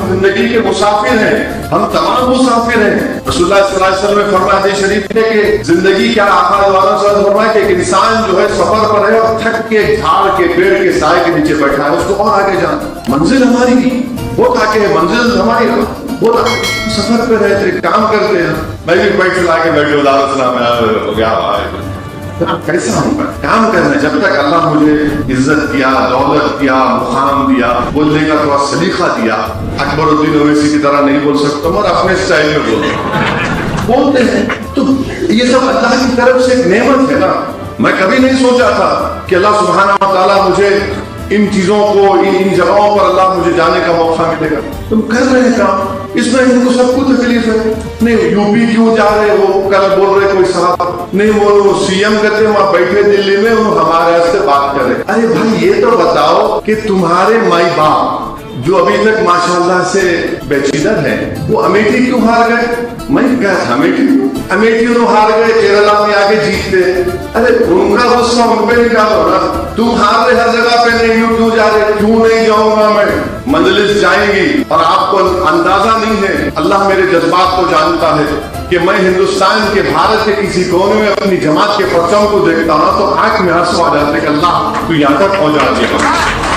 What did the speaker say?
زندگی کے مسافر ہیں، ہم تمام مسافر ہیں۔ رسول اللہ صلی اللہ علیہ وسلم نے فرمایا حدیث شریف ہے کہ زندگی کیا آقا صلی اللہ علیہ وسلم فرمایا کہ ایک انسان جو ہے سفر پر ہے اور تھک کے جھاڑ کے پیڑ کے سائے کے نیچے بیٹھا ہے، اس کو اور آگے جانا، منزل ہماری بہت آگے ہے، منزل ہماری بہت آگے، سفر پہ رہتے کام کرتے ہیں۔ میں بھی بیٹھ لا کے بیٹھے ہو گیا کیسا ہوں گا کام کرنا، جب تک اللہ مجھے عزت دیا، دولت دیا، مقام دیا، بولنے کا تھوڑا سلیقہ دیا، اکبر الدین اویسی کی طرح نہیں بول سکتا اور اپنے سٹائل میں بولتے ہیں۔ تو یہ سب اللہ کی طرف سے ایک نعمت ہے نا۔ میں کبھی نہیں سوچا تھا کہ اللہ سبحانہ و تعالیٰ مجھے ان چیزوں کو، ان جگہوں پر اللہ مجھے جانے کا موقع ملے گا۔ تم کر رہے ہیں کام، اس میں ان کو سب کو تکلیف ہے، نہیں یو پی کیوں جا رہے ہو، کل بول رہے کوئی صاحب نہیں وہ سی ایم کہتے وہاں بیٹھے دلی میں، وہ ہمارے سے بات کرے۔ ارے بھائی یہ تو بتاؤ کہ تمہارے مائی باپ جو ابھی تک ماشاءاللہ سے بیچیدر ہے، وہ امیٹھی کیوں ہار گئے؟ میں کہا تھا امیٹھی انہوں ہار گئے، کیرلا میں آگے جیتتے۔ ارے ان کا غصہ ان پہ نکالو نا، تم ہار رہے ہر جگہ پہ، نہیں یوں کیوں جا رہے، کیوں نہیں جاؤں گا میں، مجلس جائیں گی اور آپ کو اندازہ نہیں ہے، اللہ میرے جذبات کو جانتا ہے کہ میں ہندوستان کے بھارت کے کسی کونے میں اپنی جماعت کے پرچم کو دیکھتا ہوں تو آنکھ میں آنسو آ جاتے کہ اللہ تو یہاں تک پہنچا دیا۔